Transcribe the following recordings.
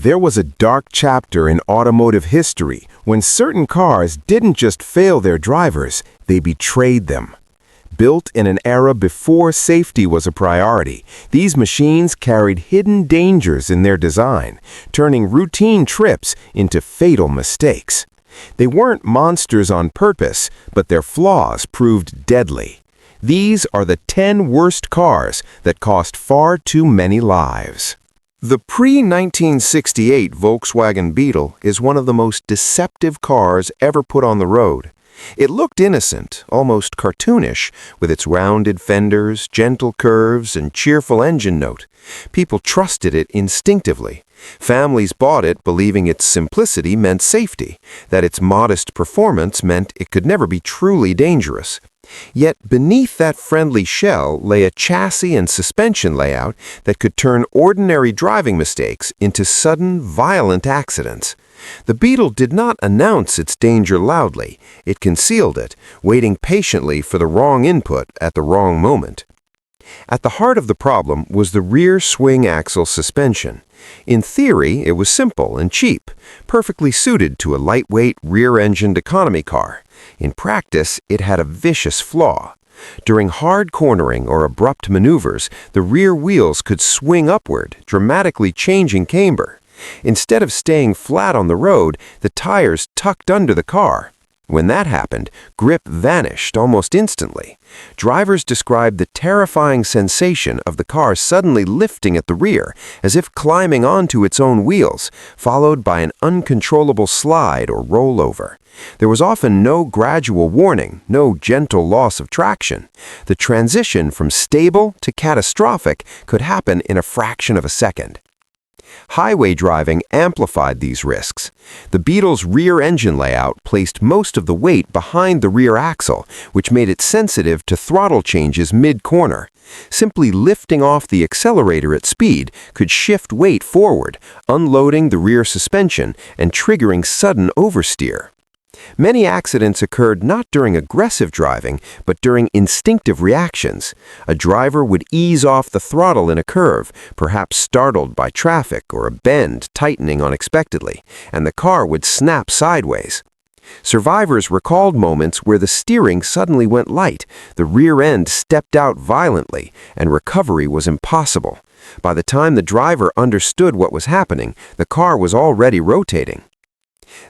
There was a dark chapter in automotive history when certain cars didn't just fail their drivers, they betrayed them. Built in an era before safety was a priority, these machines carried hidden dangers in their design, turning routine trips into fatal mistakes. They weren't monsters on purpose, but their flaws proved deadly. These are the 10 worst cars that cost far too many lives. The pre-1968 Volkswagen Beetle is one of the most deceptive cars ever put on the road. It looked innocent, almost cartoonish, with its rounded fenders, gentle curves, and cheerful engine note. People trusted it instinctively. Families bought it believing its simplicity meant safety, that its modest performance meant it could never be truly dangerous. Yet beneath that friendly shell lay a chassis and suspension layout that could turn ordinary driving mistakes into sudden, violent accidents. The Beetle did not announce its danger loudly. It concealed it, waiting patiently for the wrong input at the wrong moment. At the heart of the problem was the rear swing axle suspension. In theory, it was simple and cheap, perfectly suited to a lightweight rear-engined economy car. In practice, it had a vicious flaw. During hard cornering or abrupt maneuvers, the rear wheels could swing upward, dramatically changing camber. Instead of staying flat on the road, the tires tucked under the car. When that happened, grip vanished almost instantly. Drivers described the terrifying sensation of the car suddenly lifting at the rear, as if climbing onto its own wheels, followed by an uncontrollable slide or rollover. There was often no gradual warning, no gentle loss of traction. The transition from stable to catastrophic could happen in a fraction of a second. Highway driving amplified these risks. The Beetle's rear engine layout placed most of the weight behind the rear axle, which made it sensitive to throttle changes mid-corner. Simply lifting off the accelerator at speed could shift weight forward, unloading the rear suspension and triggering sudden oversteer. Many accidents occurred not during aggressive driving, but during instinctive reactions. A driver would ease off the throttle in a curve, perhaps startled by traffic or a bend tightening unexpectedly, and the car would snap sideways. Survivors recalled moments where the steering suddenly went light, the rear end stepped out violently, and recovery was impossible. By the time the driver understood what was happening, the car was already rotating.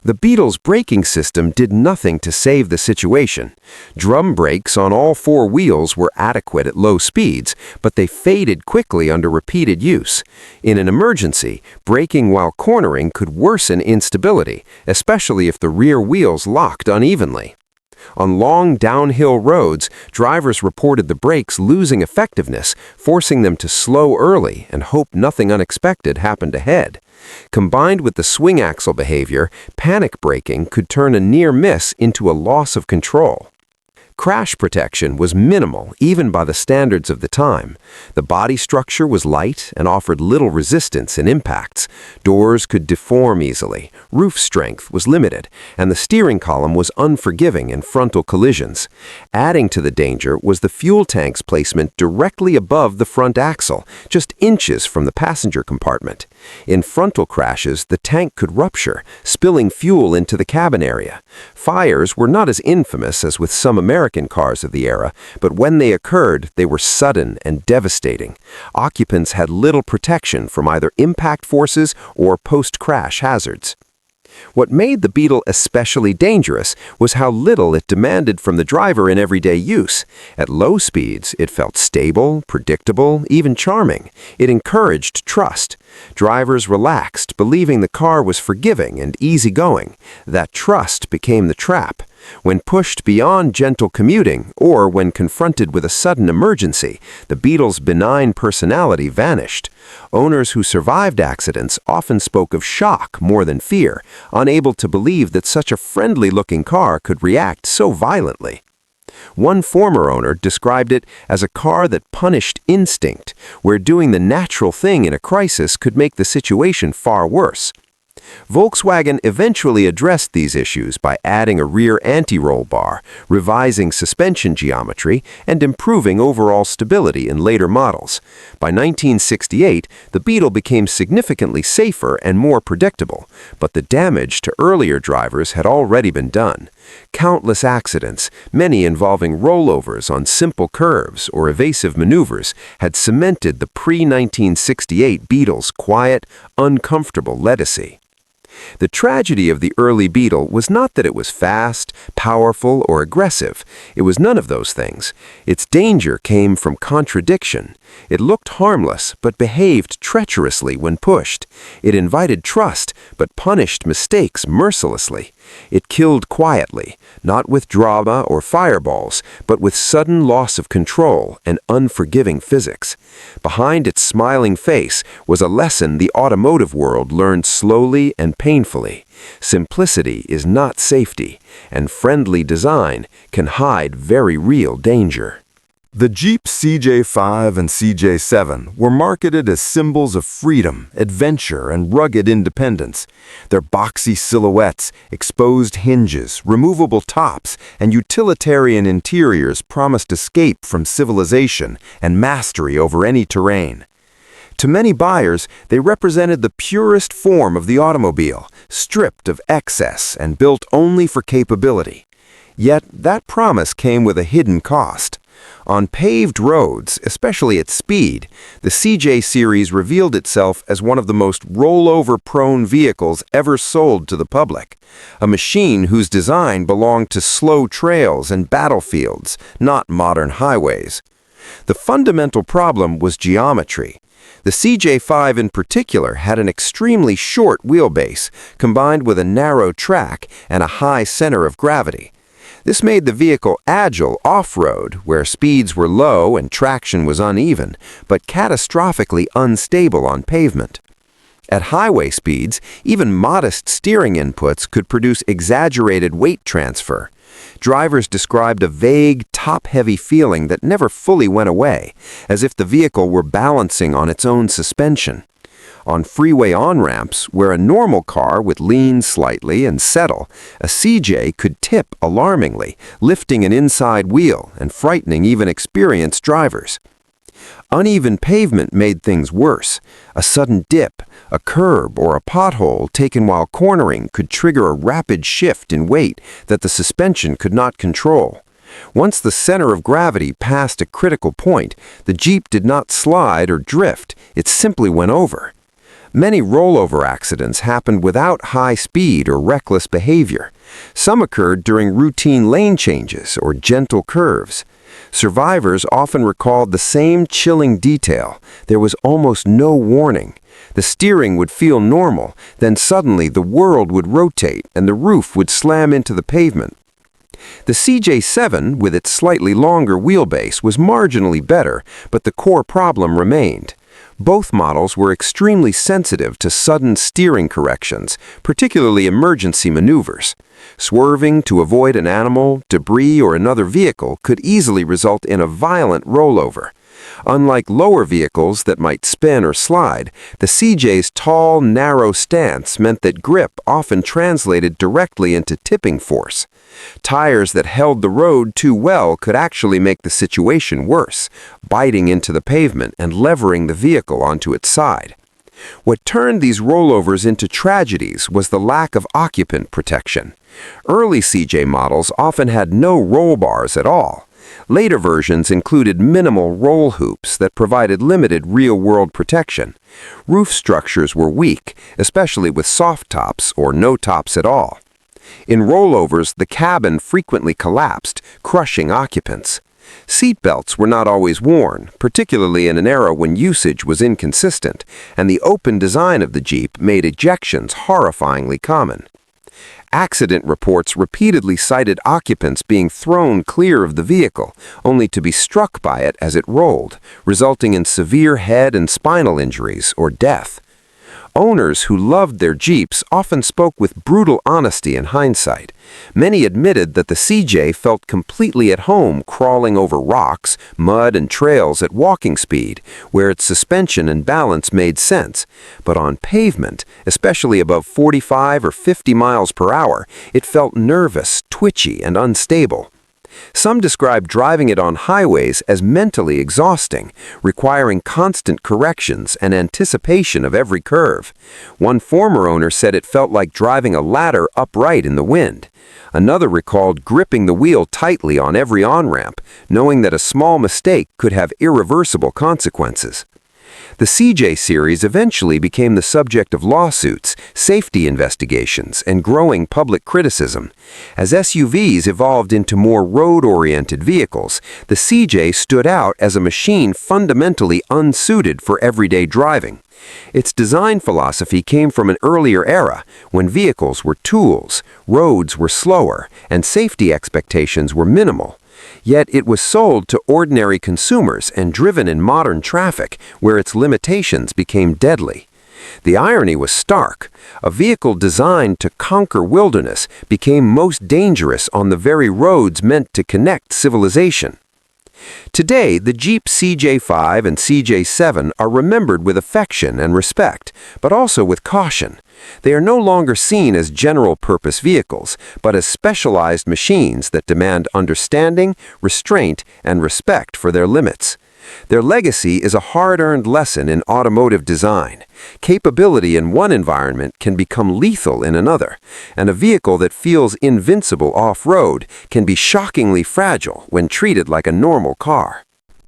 The Beetle's braking system did nothing to save the situation. Drum brakes on all four wheels were adequate at low speeds, but they faded quickly under repeated use. In an emergency, braking while cornering could worsen instability, especially if the rear wheels locked unevenly. On long downhill roads, drivers reported the brakes losing effectiveness, forcing them to slow early and hope nothing unexpected happened ahead. Combined with the swing axle behavior, panic braking could turn a near miss into a loss of control. Crash protection was minimal even by the standards of the time. The body structure was light and offered little resistance in impacts. Doors could deform easily, roof strength was limited, and the steering column was unforgiving in frontal collisions. Adding to the danger was the fuel tank's placement directly above the front axle, just inches from the passenger compartment. In frontal crashes, the tank could rupture, spilling fuel into the cabin area. Fires were not as infamous as with some American cars of the era, but when they occurred, they were sudden and devastating. Occupants had little protection from either impact forces or post-crash hazards. What made the Beetle especially dangerous was how little it demanded from the driver in everyday use. At low speeds, it felt stable, predictable, even charming. It encouraged trust. Drivers relaxed, believing the car was forgiving and easygoing. That trust became the trap. When pushed beyond gentle commuting, or when confronted with a sudden emergency, the Beetle's benign personality vanished. Owners who survived accidents often spoke of shock more than fear, unable to believe that such a friendly-looking car could react so violently. One former owner described it as a car that punished instinct, where doing the natural thing in a crisis could make the situation far worse. Volkswagen eventually addressed these issues by adding a rear anti-roll bar, revising suspension geometry, and improving overall stability in later models. By 1968, the Beetle became significantly safer and more predictable, but the damage to earlier drivers had already been done. Countless accidents, many involving rollovers on simple curves or evasive maneuvers, had cemented the pre-1968 Beetle's quiet, uncomfortable legacy. The tragedy of the early Beetle was not that it was fast, powerful, or aggressive. It was none of those things. Its danger came from contradiction. It looked harmless, but behaved treacherously when pushed. It invited trust, but punished mistakes mercilessly. It killed quietly, not with drama or fireballs, but with sudden loss of control and unforgiving physics. Behind its smiling face was a lesson the automotive world learned slowly and painfully. Simplicity is not safety, and friendly design can hide very real danger. The Jeep CJ5 and CJ7 were marketed as symbols of freedom, adventure, and rugged independence. Their boxy silhouettes, exposed hinges, removable tops, and utilitarian interiors promised escape from civilization and mastery over any terrain. To many buyers, they represented the purest form of the automobile, stripped of excess and built only for capability. Yet that promise came with a hidden cost. On paved roads, especially at speed, the CJ series revealed itself as one of the most rollover-prone vehicles ever sold to the public, a machine whose design belonged to slow trails and battlefields, not modern highways. The fundamental problem was geometry. The CJ5 in particular had an extremely short wheelbase, combined with a narrow track and a high center of gravity. This made the vehicle agile off-road, where speeds were low and traction was uneven, but catastrophically unstable on pavement. At highway speeds, even modest steering inputs could produce exaggerated weight transfer. Drivers described a vague, top-heavy feeling that never fully went away, as if the vehicle were balancing on its own suspension. On freeway on-ramps, where a normal car would lean slightly and settle, a CJ could tip alarmingly, lifting an inside wheel and frightening even experienced drivers. Uneven pavement made things worse. A sudden dip, a curb, or a pothole taken while cornering could trigger a rapid shift in weight that the suspension could not control. Once the center of gravity passed a critical point, the Jeep did not slide or drift, it simply went over. Many rollover accidents happened without high speed or reckless behavior. Some occurred during routine lane changes or gentle curves. Survivors often recalled the same chilling detail. There was almost no warning. The steering would feel normal, then suddenly the world would rotate and the roof would slam into the pavement. The CJ7, with its slightly longer wheelbase, was marginally better, but the core problem remained. Both models were extremely sensitive to sudden steering corrections, particularly emergency maneuvers. Swerving to avoid an animal, debris, or another vehicle could easily result in a violent rollover. Unlike lower vehicles that might spin or slide, the CJ's tall, narrow stance meant that grip often translated directly into tipping force. Tires that held the road too well could actually make the situation worse, biting into the pavement and levering the vehicle onto its side. What turned these rollovers into tragedies was the lack of occupant protection. Early CJ models often had no roll bars at all. Later versions included minimal roll hoops that provided limited real-world protection. Roof structures were weak, especially with soft tops or no tops at all. In rollovers, the cabin frequently collapsed, crushing occupants. Seatbelts were not always worn, particularly in an era when usage was inconsistent, and the open design of the Jeep made ejections horrifyingly common. Accident reports repeatedly cited occupants being thrown clear of the vehicle, only to be struck by it as it rolled, resulting in severe head and spinal injuries or death. Owners who loved their Jeeps often spoke with brutal honesty in hindsight. Many admitted that the CJ felt completely at home crawling over rocks, mud, and trails at walking speed, where its suspension and balance made sense. But on pavement, especially above 45 or 50 miles per hour, it felt nervous, twitchy, and unstable. Some describe driving it on highways as mentally exhausting, requiring constant corrections and anticipation of every curve. One former owner said it felt like driving a ladder upright in the wind. Another recalled gripping the wheel tightly on every on-ramp, knowing that a small mistake could have irreversible consequences. The CJ series eventually became the subject of lawsuits, safety investigations, and growing public criticism. As SUVs evolved into more road-oriented vehicles, the CJ stood out as a machine fundamentally unsuited for everyday driving. Its design philosophy came from an earlier era, when vehicles were tools, roads were slower, and safety expectations were minimal. Yet it was sold to ordinary consumers and driven in modern traffic, where its limitations became deadly. The irony was stark. A vehicle designed to conquer wilderness became most dangerous on the very roads meant to connect civilization. Today, the Jeep CJ5 and CJ7 are remembered with affection and respect, but also with caution. They are no longer seen as general-purpose vehicles, but as specialized machines that demand understanding, restraint, and respect for their limits. Their legacy is a hard-earned lesson in automotive design. Capability in one environment can become lethal in another, and a vehicle that feels invincible off-road can be shockingly fragile when treated like a normal car.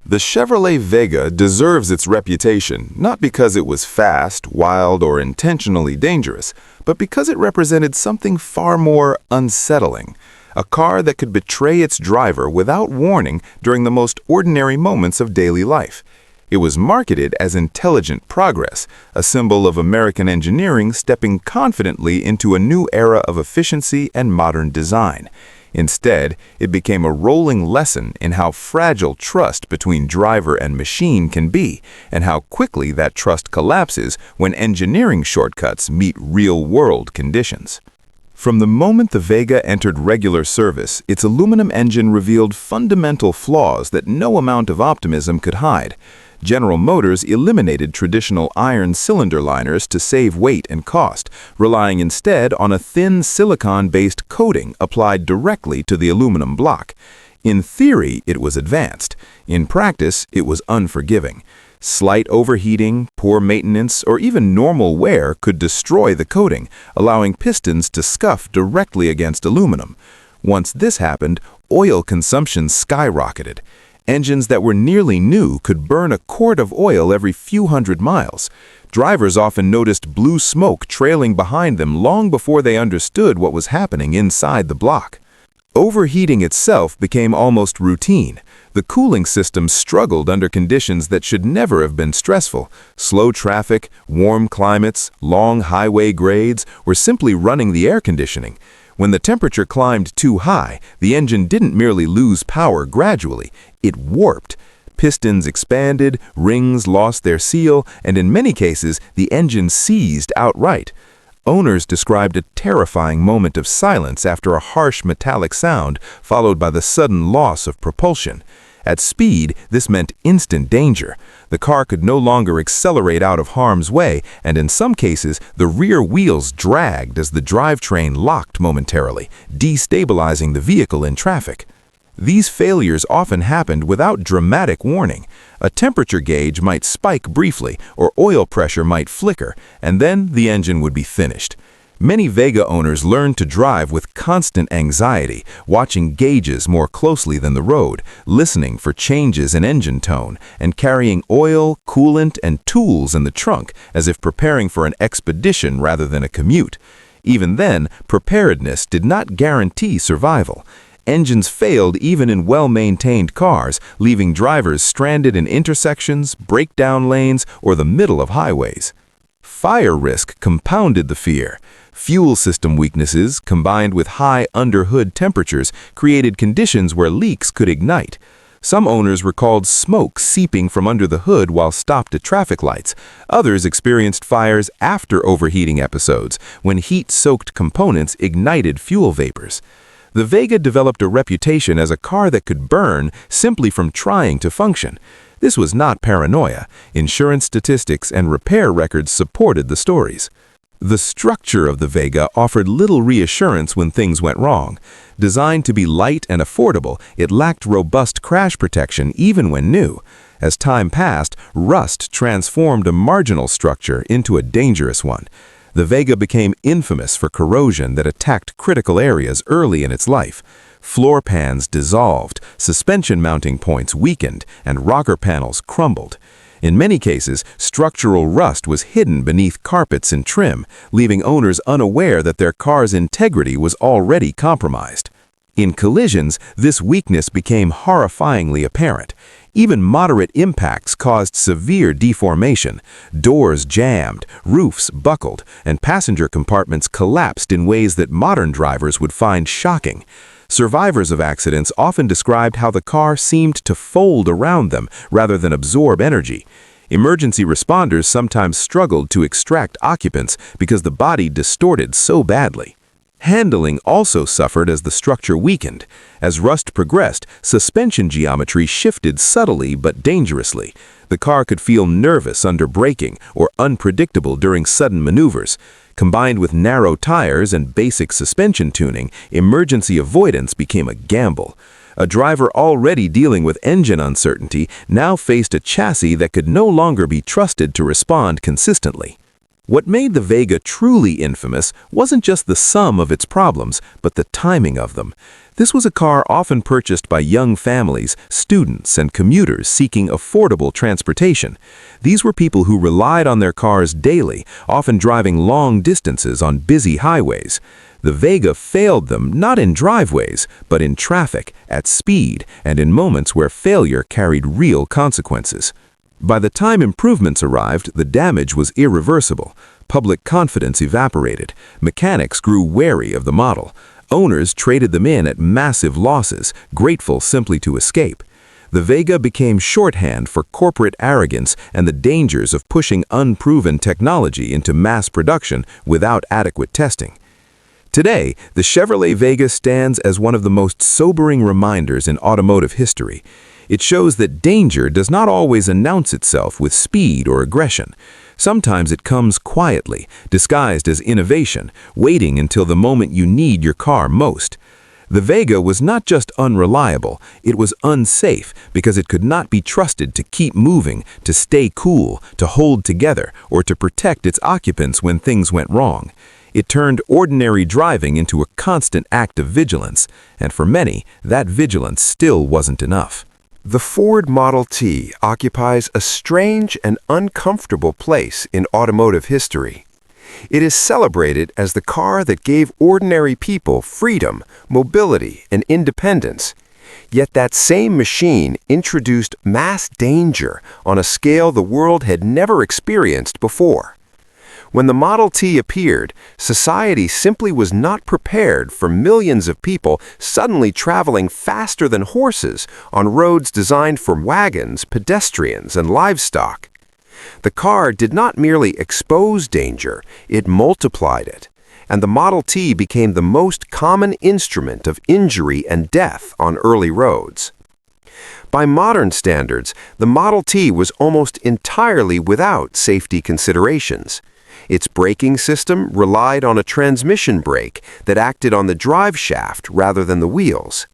The Chevrolet Vega deserves its reputation not because it was fast, wild, or intentionally dangerous, but because it represented something far more unsettling. A car that could betray its driver without warning during the most ordinary moments of daily life. It was marketed as intelligent progress, a symbol of American engineering stepping confidently into a new era of efficiency and modern design. Instead, it became a rolling lesson in how fragile trust between driver and machine can be, and how quickly that trust collapses when engineering shortcuts meet real-world conditions. From the moment the Vega entered regular service, its aluminum engine revealed fundamental flaws that no amount of optimism could hide. General Motors eliminated traditional iron cylinder liners to save weight and cost, relying instead on a thin silicon-based coating applied directly to the aluminum block. In theory, it was advanced. In practice, it was unforgiving. Slight overheating, poor maintenance, or even normal wear could destroy the coating, allowing pistons to scuff directly against aluminum. Once this happened, oil consumption skyrocketed. Engines that were nearly new could burn a quart of oil every few hundred miles. Drivers often noticed blue smoke trailing behind them long before they understood what was happening inside the block. Overheating itself became almost routine. The cooling system struggled under conditions that should never have been stressful. Slow traffic, warm climates, long highway grades were simply running the air conditioning. When the temperature climbed too high, the engine didn't merely lose power gradually, it warped. Pistons expanded, rings lost their seal, and in many cases, the engine seized outright. Owners described a terrifying moment of silence after a harsh metallic sound, followed by the sudden loss of propulsion. At speed, this meant instant danger. The car could no longer accelerate out of harm's way, and in some cases, the rear wheels dragged as the drivetrain locked momentarily, destabilizing the vehicle in traffic. These failures often happened without dramatic warning. A temperature gauge might spike briefly, or oil pressure might flicker, and then the engine would be finished. Many Vega owners learned to drive with constant anxiety, watching gauges more closely than the road, listening for changes in engine tone, and carrying oil, coolant, and tools in the trunk as if preparing for an expedition rather than a commute. Even then, preparedness did not guarantee survival. Engines failed even in well-maintained cars, leaving drivers stranded in intersections, breakdown lanes, or the middle of highways. Fire risk compounded the fear. Fuel system weaknesses, combined with high under-hood temperatures, created conditions where leaks could ignite. Some owners recalled smoke seeping from under the hood while stopped at traffic lights. Others experienced fires after overheating episodes, when heat-soaked components ignited fuel vapors. The Vega developed a reputation as a car that could burn simply from trying to function. This was not paranoia. Insurance statistics and repair records supported the stories. The structure of the Vega offered little reassurance when things went wrong. Designed to be light and affordable, it lacked robust crash protection even when new. As time passed, rust transformed a marginal structure into a dangerous one. The Vega became infamous for corrosion that attacked critical areas early in its life. Floor pans dissolved, suspension mounting points weakened, and rocker panels crumbled. In many cases, structural rust was hidden beneath carpets and trim, leaving owners unaware that their car's integrity was already compromised. In collisions, this weakness became horrifyingly apparent. Even moderate impacts caused severe deformation. Doors jammed, roofs buckled, and passenger compartments collapsed in ways that modern drivers would find shocking. Survivors of accidents often described how the car seemed to fold around them rather than absorb energy. Emergency responders sometimes struggled to extract occupants because the body distorted so badly. Handling also suffered as the structure weakened. As rust progressed, suspension geometry shifted subtly but dangerously. The car could feel nervous under braking or unpredictable during sudden maneuvers. Combined with narrow tires and basic suspension tuning, emergency avoidance became a gamble. A driver already dealing with engine uncertainty now faced a chassis that could no longer be trusted to respond consistently. What made the Vega truly infamous wasn't just the sum of its problems, but the timing of them. This was a car often purchased by young families, students, and commuters seeking affordable transportation. These were people who relied on their cars daily, often driving long distances on busy highways. The Vega failed them not in driveways, but in traffic, at speed, and in moments where failure carried real consequences. By the time improvements arrived, the damage was irreversible. Public confidence evaporated. Mechanics grew wary of the model. Owners traded them in at massive losses, grateful simply to escape. The Vega became shorthand for corporate arrogance and the dangers of pushing unproven technology into mass production without adequate testing. Today, the Chevrolet Vega stands as one of the most sobering reminders in automotive history. It shows that danger does not always announce itself with speed or aggression. Sometimes it comes quietly, disguised as innovation, waiting until the moment you need your car most. The Vega was not just unreliable, it was unsafe because it could not be trusted to keep moving, to stay cool, to hold together, or to protect its occupants when things went wrong. It turned ordinary driving into a constant act of vigilance, and for many, that vigilance still wasn't enough. The Ford Model T occupies a strange and uncomfortable place in automotive history. It is celebrated as the car that gave ordinary people freedom, mobility, and independence. Yet that same machine introduced mass danger on a scale the world had never experienced before. When the Model T appeared, society simply was not prepared for millions of people suddenly traveling faster than horses on roads designed for wagons, pedestrians, and livestock. The car did not merely expose danger, it multiplied it, and the Model T became the most common instrument of injury and death on early roads. By modern standards, the Model T was almost entirely without safety considerations. Its braking system relied on a transmission brake that acted on the drive shaft rather than the wheels.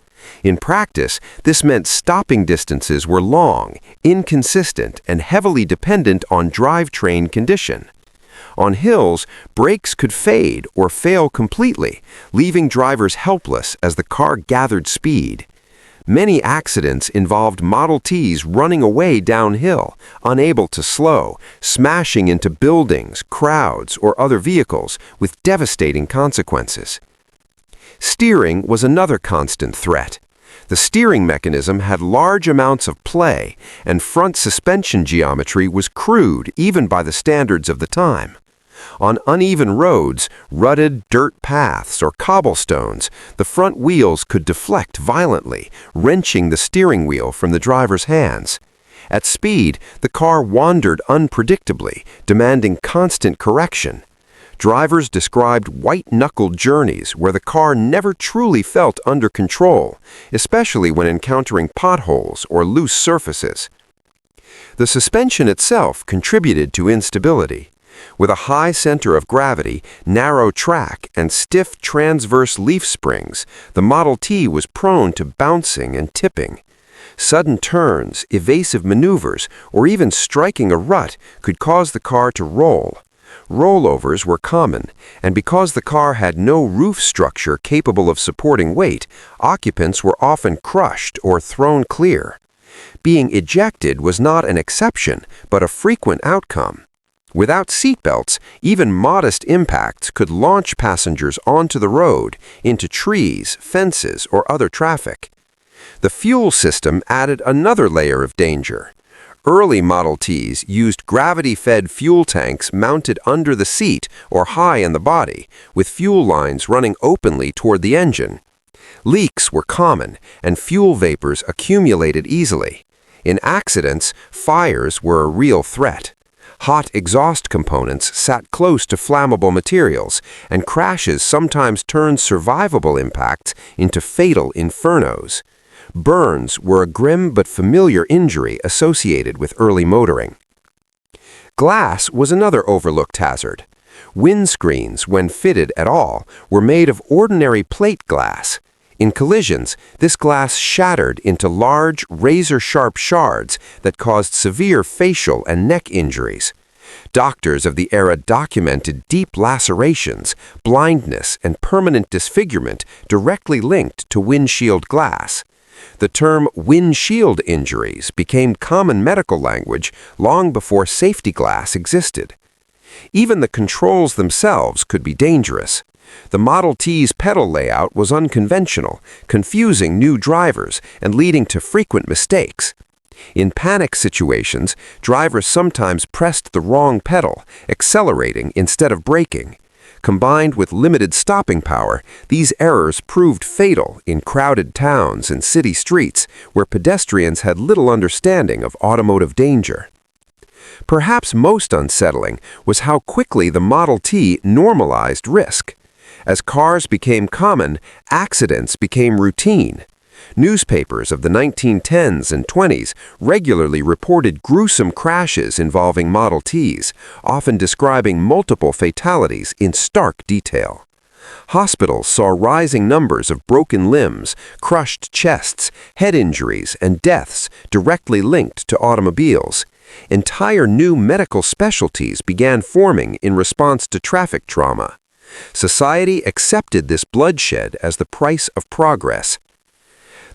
In practice, this meant stopping distances were long, inconsistent, and heavily dependent on drivetrain condition. On hills, brakes could fade or fail completely, leaving drivers helpless as the car gathered speed. Many accidents involved Model Ts running away downhill, unable to slow, smashing into buildings, crowds, or other vehicles with devastating consequences. Steering was another constant threat. The steering mechanism had large amounts of play, and front suspension geometry was crude even by the standards of the time. On uneven roads, rutted dirt paths, or cobblestones, the front wheels could deflect violently, wrenching the steering wheel from the driver's hands. At speed, the car wandered unpredictably, demanding constant correction. Drivers described white-knuckled journeys where the car never truly felt under control, especially when encountering potholes or loose surfaces. The suspension itself contributed to instability. With a high center of gravity, narrow track, and stiff transverse leaf springs, the Model T was prone to bouncing and tipping. Sudden turns, evasive maneuvers, or even striking a rut could cause the car to roll. Rollovers were common, and because the car had no roof structure capable of supporting weight, occupants were often crushed or thrown clear. Being ejected was not an exception, but a frequent outcome. Without seatbelts, even modest impacts could launch passengers onto the road, into trees, fences, or other traffic. The fuel system added another layer of danger. Early Model Ts used gravity-fed fuel tanks mounted under the seat or high in the body, with fuel lines running openly toward the engine. Leaks were common, and fuel vapors accumulated easily. In accidents, fires were a real threat. Hot exhaust components sat close to flammable materials, and crashes sometimes turned survivable impacts into fatal infernos. Burns were a grim but familiar injury associated with early motoring. Glass was another overlooked hazard. Windscreens, when fitted at all, were made of ordinary plate glass. In collisions, this glass shattered into large, razor-sharp shards that caused severe facial and neck injuries. Doctors of the era documented deep lacerations, blindness, and permanent disfigurement directly linked to windshield glass. The term windshield injuries became common medical language long before safety glass existed. Even the controls themselves could be dangerous. The Model T's pedal layout was unconventional, confusing new drivers and leading to frequent mistakes. In panic situations, drivers sometimes pressed the wrong pedal, accelerating instead of braking. Combined with limited stopping power, these errors proved fatal in crowded towns and city streets where pedestrians had little understanding of automotive danger. Perhaps most unsettling was how quickly the Model T normalized risk. As cars became common, accidents became routine. Newspapers of the 1910s and 20s regularly reported gruesome crashes involving Model Ts, often describing multiple fatalities in stark detail. Hospitals saw rising numbers of broken limbs, crushed chests, head injuries, and deaths directly linked to automobiles. Entire new medical specialties began forming in response to traffic trauma. Society accepted this bloodshed as the price of progress.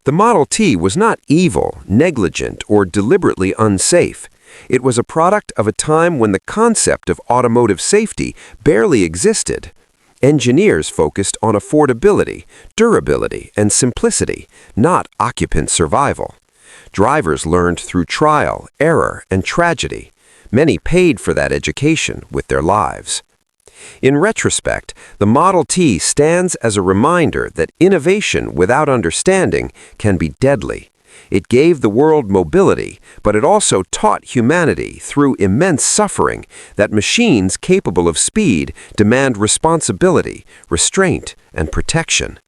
The Model T was not evil, negligent, or deliberately unsafe. It was a product of a time when the concept of automotive safety barely existed. Engineers focused on affordability, durability, and simplicity, not occupant survival. Drivers learned through trial, error, and tragedy. Many paid for that education with their lives. In retrospect, the Model T stands as a reminder that innovation without understanding can be deadly. It gave the world mobility, but it also taught humanity through immense suffering that machines capable of speed demand responsibility, restraint, and protection.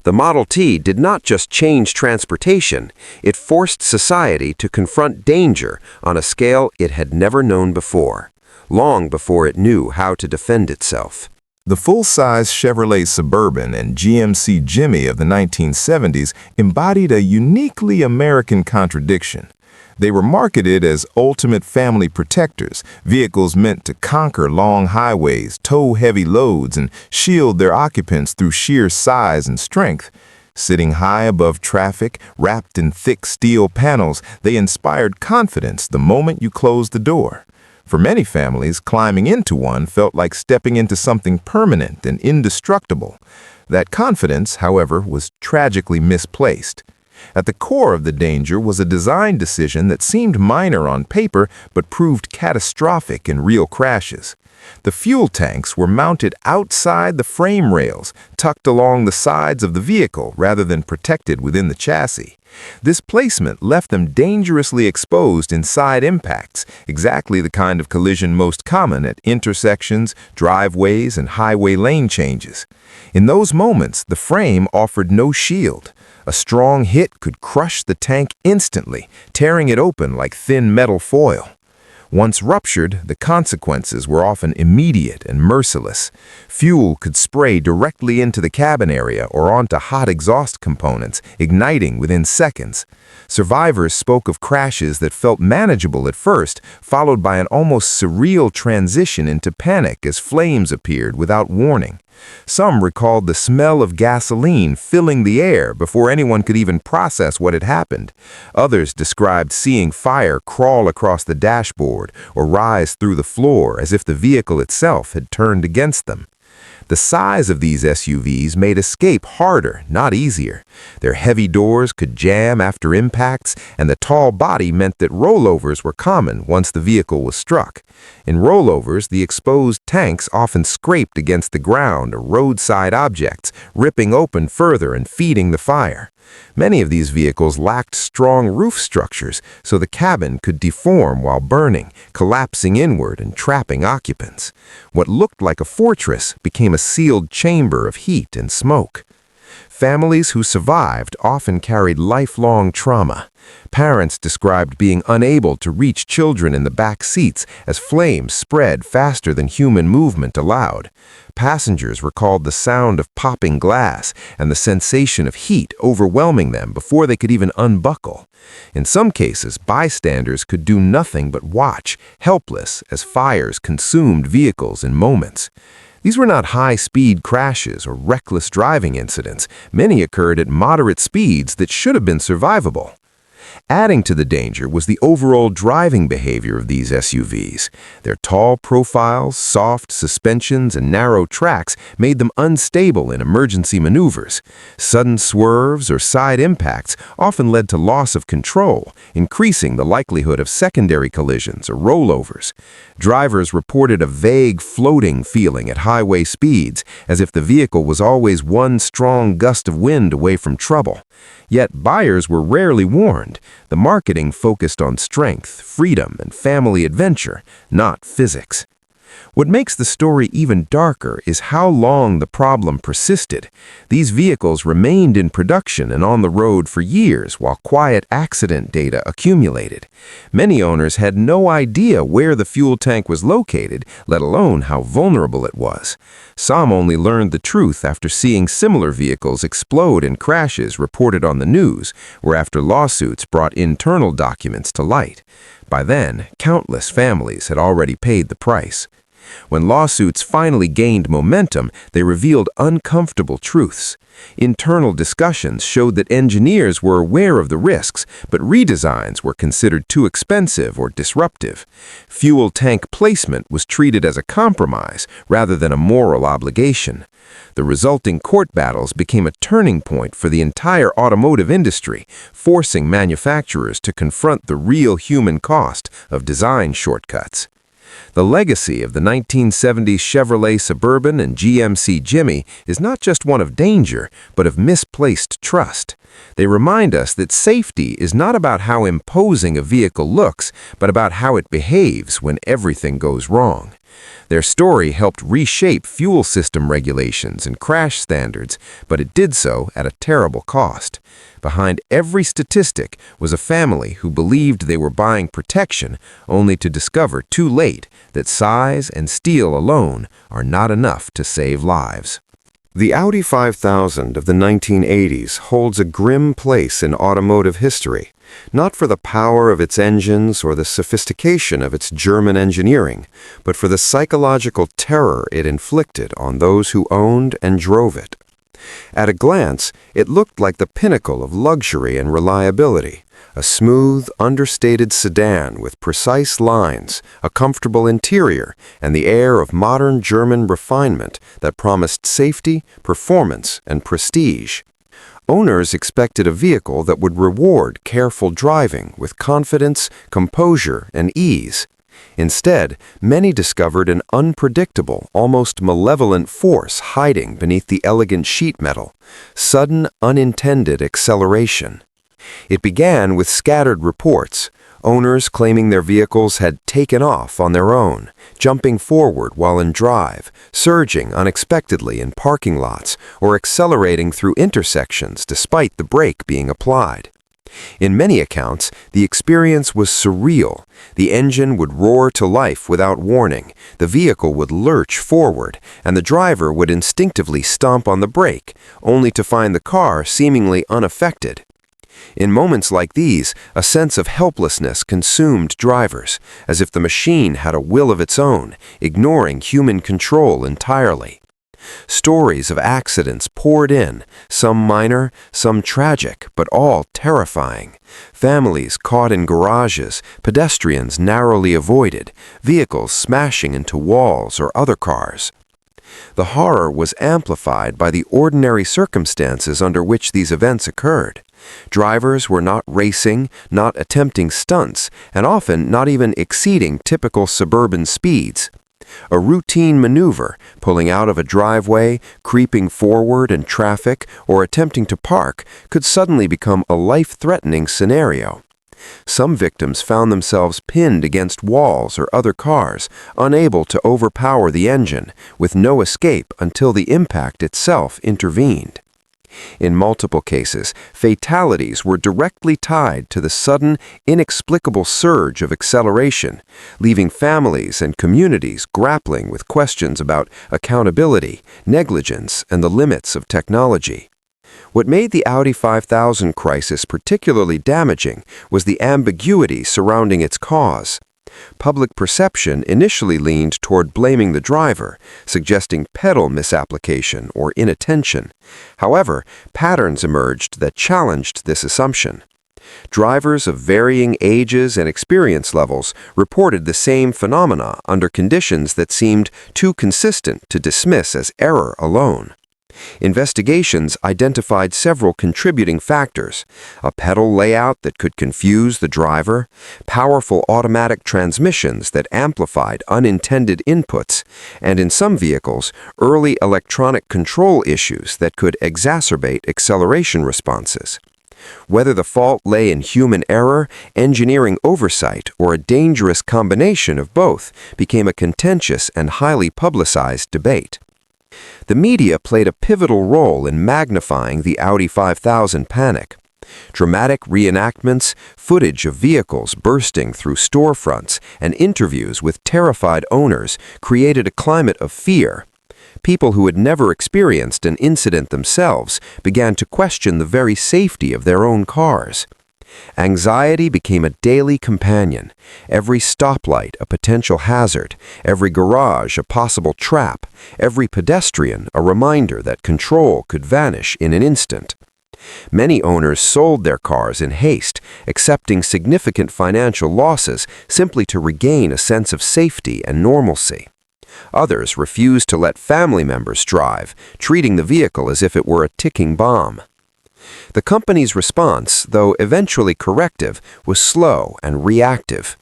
The Model T did not just change transportation, it forced society to confront danger on a scale it had never known before, long before it knew how to defend itself. The full-size Chevrolet Suburban and GMC Jimmy of the 1970s embodied a uniquely American contradiction. They were marketed as ultimate family protectors, vehicles meant to conquer long highways, tow heavy loads, and shield their occupants through sheer size and strength. Sitting high above traffic, wrapped in thick steel panels, they inspired confidence the moment you closed the door. For many families, climbing into one felt like stepping into something permanent and indestructible. That confidence, however, was tragically misplaced. At the core of the danger was a design decision that seemed minor on paper but proved catastrophic in real crashes. The fuel tanks were mounted outside the frame rails, tucked along the sides of the vehicle rather than protected within the chassis. This placement left them dangerously exposed in side impacts, exactly the kind of collision most common at intersections, driveways, and highway lane changes. In those moments, the frame offered no shield. A strong hit could crush the tank instantly, tearing it open like thin metal foil. Once ruptured, the consequences were often immediate and merciless. Fuel could spray directly into the cabin area or onto hot exhaust components, igniting within seconds. Survivors spoke of crashes that felt manageable at first, followed by an almost surreal transition into panic as flames appeared without warning. Some recalled the smell of gasoline filling the air before anyone could even process what had happened. Others described seeing fire crawl across the dashboard or rise through the floor as if the vehicle itself had turned against them. The size of these SUVs made escape harder, not easier. Their heavy doors could jam after impacts, and the tall body meant that rollovers were common once the vehicle was struck. In rollovers, the exposed tanks often scraped against the ground or roadside objects, ripping open further and feeding the fire. Many of these vehicles lacked strong roof structures, so the cabin could deform while burning, collapsing inward and trapping occupants. What looked like a fortress became a sealed chamber of heat and smoke. Families who survived often carried lifelong trauma. Parents described being unable to reach children in the back seats as flames spread faster than human movement allowed. Passengers recalled the sound of popping glass and the sensation of heat overwhelming them before they could even unbuckle. In some cases, bystanders could do nothing but watch, helpless as fires consumed vehicles in moments. These were not high-speed crashes or reckless driving incidents. Many occurred at moderate speeds that should have been survivable. Adding to the danger was the overall driving behavior of these SUVs. Their tall profiles, soft suspensions, and narrow tracks made them unstable in emergency maneuvers. Sudden swerves or side impacts often led to loss of control, increasing the likelihood of secondary collisions or rollovers. Drivers reported a vague floating feeling at highway speeds, as if the vehicle was always one strong gust of wind away from trouble. Yet buyers were rarely warned. The marketing focused on strength, freedom, and family adventure, not physics. What makes the story even darker is how long the problem persisted. These vehicles remained in production and on the road for years while quiet accident data accumulated. Many owners had no idea where the fuel tank was located, let alone how vulnerable it was. Some only learned the truth after seeing similar vehicles explode in crashes reported on the news, or after lawsuits brought internal documents to light. By then, countless families had already paid the price. When lawsuits finally gained momentum, they revealed uncomfortable truths. Internal discussions showed that engineers were aware of the risks, but redesigns were considered too expensive or disruptive. Fuel tank placement was treated as a compromise rather than a moral obligation. The resulting court battles became a turning point for the entire automotive industry, forcing manufacturers to confront the real human cost of design shortcuts. The legacy of the 1970s Chevrolet Suburban and GMC Jimmy is not just one of danger, but of misplaced trust. They remind us that safety is not about how imposing a vehicle looks, but about how it behaves when everything goes wrong. Their story helped reshape fuel system regulations and crash standards, but it did so at a terrible cost. Behind every statistic was a family who believed they were buying protection, only to discover too late that size and steel alone are not enough to save lives. The Audi 5000 of the 1980s holds a grim place in automotive history, not for the power of its engines or the sophistication of its German engineering, but for the psychological terror it inflicted on those who owned and drove it. At a glance, it looked like the pinnacle of luxury and reliability, a smooth, understated sedan with precise lines, a comfortable interior, and the air of modern German refinement that promised safety, performance, and prestige. Owners expected a vehicle that would reward careful driving with confidence, composure, and ease. Instead, many discovered an unpredictable, almost malevolent force hiding beneath the elegant sheet metal: sudden, unintended acceleration. It began with scattered reports, owners claiming their vehicles had taken off on their own, jumping forward while in drive, surging unexpectedly in parking lots, or accelerating through intersections despite the brake being applied. In many accounts, the experience was surreal. The engine would roar to life without warning, the vehicle would lurch forward, and the driver would instinctively stomp on the brake, only to find the car seemingly unaffected. In moments like these, a sense of helplessness consumed drivers, as if the machine had a will of its own, ignoring human control entirely. Stories of accidents poured in, some minor, some tragic, but all terrifying. Families caught in garages, pedestrians narrowly avoided, vehicles smashing into walls or other cars. The horror was amplified by the ordinary circumstances under which these events occurred. Drivers were not racing, not attempting stunts, and often not even exceeding typical suburban speeds. A routine maneuver, pulling out of a driveway, creeping forward in traffic, or attempting to park, could suddenly become a life-threatening scenario. Some victims found themselves pinned against walls or other cars, unable to overpower the engine, with no escape until the impact itself intervened. In multiple cases, fatalities were directly tied to the sudden, inexplicable surge of acceleration, leaving families and communities grappling with questions about accountability, negligence, and the limits of technology. What made the Audi 5000 crisis particularly damaging was the ambiguity surrounding its cause. Public perception initially leaned toward blaming the driver, suggesting pedal misapplication or inattention. However, patterns emerged that challenged this assumption. Drivers of varying ages and experience levels reported the same phenomena under conditions that seemed too consistent to dismiss as error alone. Investigations identified several contributing factors: a pedal layout that could confuse the driver, powerful automatic transmissions that amplified unintended inputs, and in some vehicles, early electronic control issues that could exacerbate acceleration responses. Whether the fault lay in human error, engineering oversight, or a dangerous combination of both became a contentious and highly publicized debate. The media played a pivotal role in magnifying the Audi 5000 panic. Dramatic reenactments, footage of vehicles bursting through storefronts, and interviews with terrified owners created a climate of fear. People who had never experienced an incident themselves began to question the very safety of their own cars. Anxiety became a daily companion, every stoplight a potential hazard, every garage a possible trap, every pedestrian a reminder that control could vanish in an instant. Many owners sold their cars in haste, accepting significant financial losses simply to regain a sense of safety and normalcy. Others refused to let family members drive, treating the vehicle as if it were a ticking bomb. The company's response, though eventually corrective, was slow and reactive.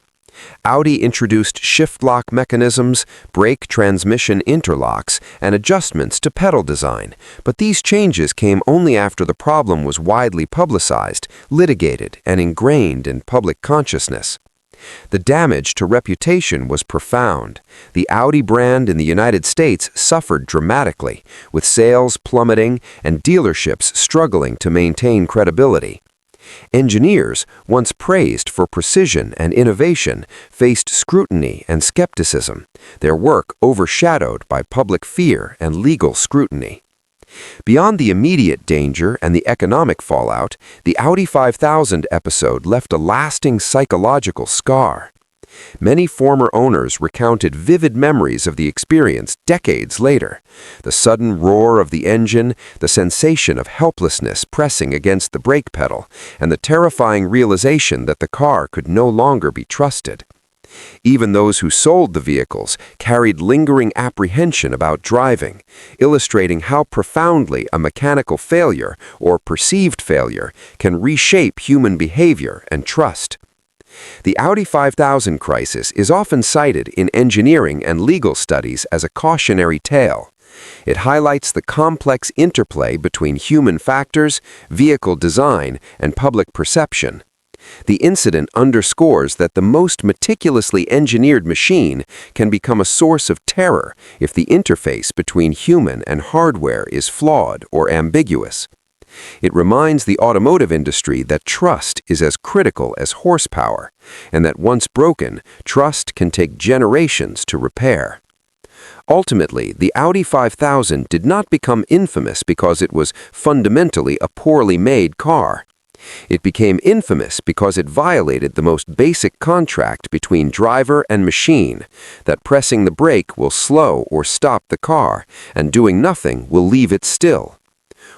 Audi introduced shift-lock mechanisms, brake transmission interlocks, and adjustments to pedal design, but these changes came only after the problem was widely publicized, litigated, and ingrained in public consciousness. The damage to reputation was profound. The Audi brand in the United States suffered dramatically, with sales plummeting and dealerships struggling to maintain credibility. Engineers, once praised for precision and innovation, faced scrutiny and skepticism, their work overshadowed by public fear and legal scrutiny. Beyond the immediate danger and the economic fallout, the Audi 5000 episode left a lasting psychological scar. Many former owners recounted vivid memories of the experience decades later: the sudden roar of the engine, the sensation of helplessness pressing against the brake pedal, and the terrifying realization that the car could no longer be trusted. Even those who sold the vehicles carried lingering apprehension about driving, illustrating how profoundly a mechanical failure or perceived failure can reshape human behavior and trust. The Audi 5000 crisis is often cited in engineering and legal studies as a cautionary tale. It highlights the complex interplay between human factors, vehicle design, and public perception. The incident underscores that the most meticulously engineered machine can become a source of terror if the interface between human and hardware is flawed or ambiguous. It reminds the automotive industry that trust is as critical as horsepower, and that once broken, trust can take generations to repair. Ultimately, the Audi 5000 did not become infamous because it was fundamentally a poorly made car. It became infamous because it violated the most basic contract between driver and machine, that pressing the brake will slow or stop the car, and doing nothing will leave it still.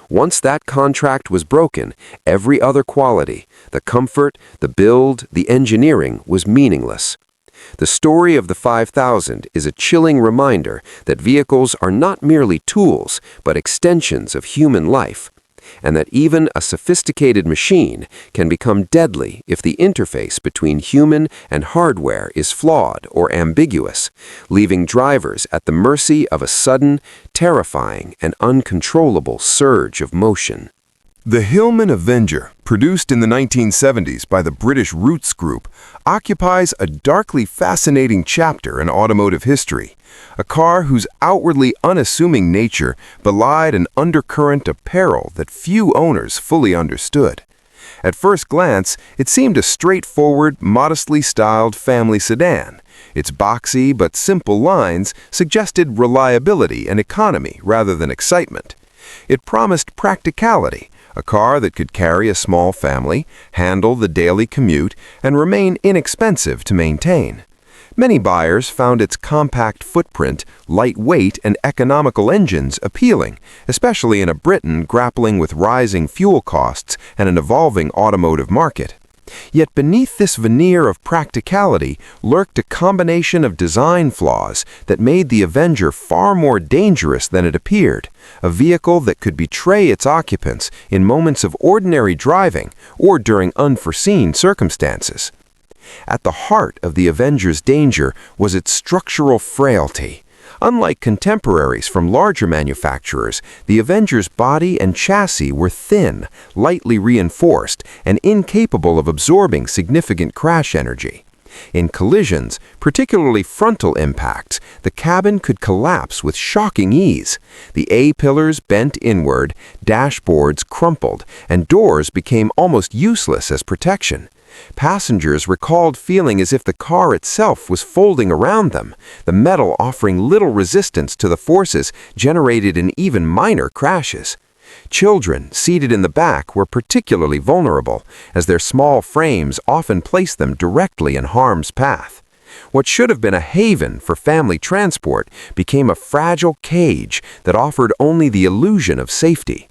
Once that contract was broken, every other quality, the comfort, the build, the engineering, was meaningless. The story of the 5000 is a chilling reminder that vehicles are not merely tools, but extensions of human life, and that even a sophisticated machine can become deadly if the interface between human and hardware is flawed or ambiguous, leaving drivers at the mercy of a sudden, terrifying, and uncontrollable surge of motion. The Hillman Avenger, produced in the 1970s by the British Roots Group, occupies a darkly fascinating chapter in automotive history, a car whose outwardly unassuming nature belied an undercurrent of peril that few owners fully understood. At first glance, it seemed a straightforward, modestly styled family sedan. Its boxy but simple lines suggested reliability and economy rather than excitement. It promised practicality, a car that could carry a small family, handle the daily commute, and remain inexpensive to maintain. Many buyers found its compact footprint, lightweight, and economical engines appealing, especially in a Britain grappling with rising fuel costs and an evolving automotive market. Yet beneath this veneer of practicality lurked a combination of design flaws that made the Avenger far more dangerous than it appeared, a vehicle that could betray its occupants in moments of ordinary driving or during unforeseen circumstances. At the heart of the Avenger's danger was its structural frailty. Unlike contemporaries from larger manufacturers, the Avenger's body and chassis were thin, lightly reinforced, and incapable of absorbing significant crash energy. In collisions, particularly frontal impacts, the cabin could collapse with shocking ease. The A-pillars bent inward, dashboards crumpled, and doors became almost useless as protection. Passengers recalled feeling as if the car itself was folding around them, the metal offering little resistance to the forces generated in even minor crashes. Children seated in the back were particularly vulnerable, as their small frames often placed them directly in harm's path. What should have been a haven for family transport became a fragile cage that offered only the illusion of safety.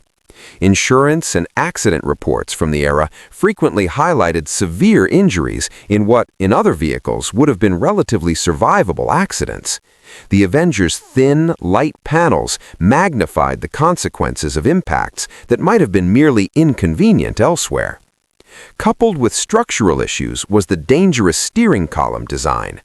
Insurance and accident reports from the era frequently highlighted severe injuries in what, in other vehicles, would have been relatively survivable accidents. The Avenger's thin, light panels magnified the consequences of impacts that might have been merely inconvenient elsewhere. Coupled with structural issues was the dangerous steering column design.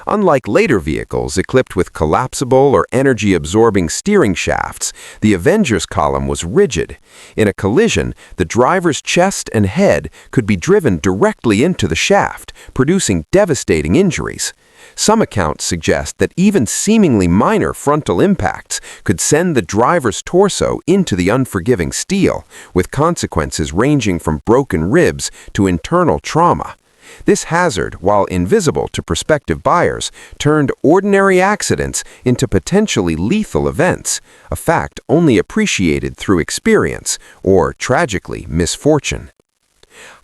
Unlike later vehicles equipped with collapsible or energy-absorbing steering shafts, the Avenger's column was rigid. In a collision, the driver's chest and head could be driven directly into the shaft, producing devastating injuries. Some accounts suggest that even seemingly minor frontal impacts could send the driver's torso into the unforgiving steel, with consequences ranging from broken ribs to internal trauma. This hazard, while invisible to prospective buyers, turned ordinary accidents into potentially lethal events, a fact only appreciated through experience or, tragically, misfortune.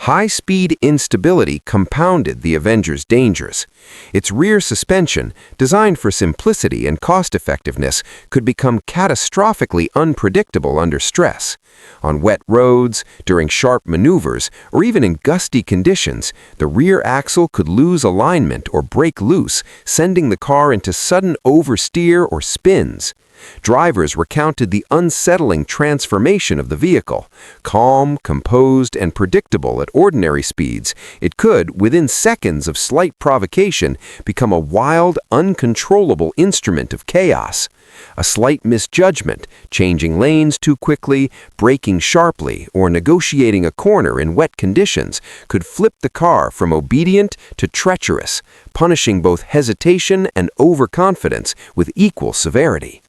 High-speed instability compounded the Avenger's dangers. Its rear suspension, designed for simplicity and cost-effectiveness, could become catastrophically unpredictable under stress. On wet roads, during sharp maneuvers, or even in gusty conditions, the rear axle could lose alignment or break loose, sending the car into sudden oversteer or spins. Drivers recounted the unsettling transformation of the vehicle. Calm, composed, and predictable at ordinary speeds, it could, within seconds of slight provocation, become a wild, uncontrollable instrument of chaos. A slight misjudgment, changing lanes too quickly, braking sharply, or negotiating a corner in wet conditions could flip the car from obedient to treacherous, punishing both hesitation and overconfidence with equal severity.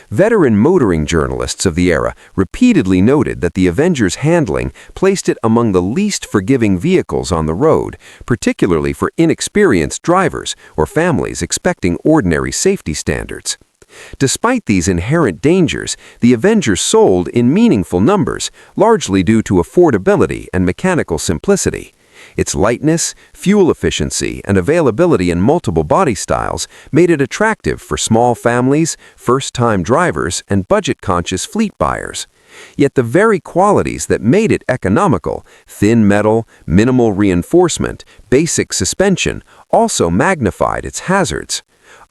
Veteran motoring journalists of the era repeatedly noted that the Avenger's handling placed it among the least forgiving vehicles on the road, particularly for inexperienced drivers or families expecting ordinary safety standards. Despite these inherent dangers, the Avenger sold in meaningful numbers, largely due to affordability and mechanical simplicity. Its lightness, fuel efficiency, and availability in multiple body styles made it attractive for small families, first-time drivers, and budget-conscious fleet buyers. Yet the very qualities that made it economical, thin metal, minimal reinforcement, basic suspension, also magnified its hazards.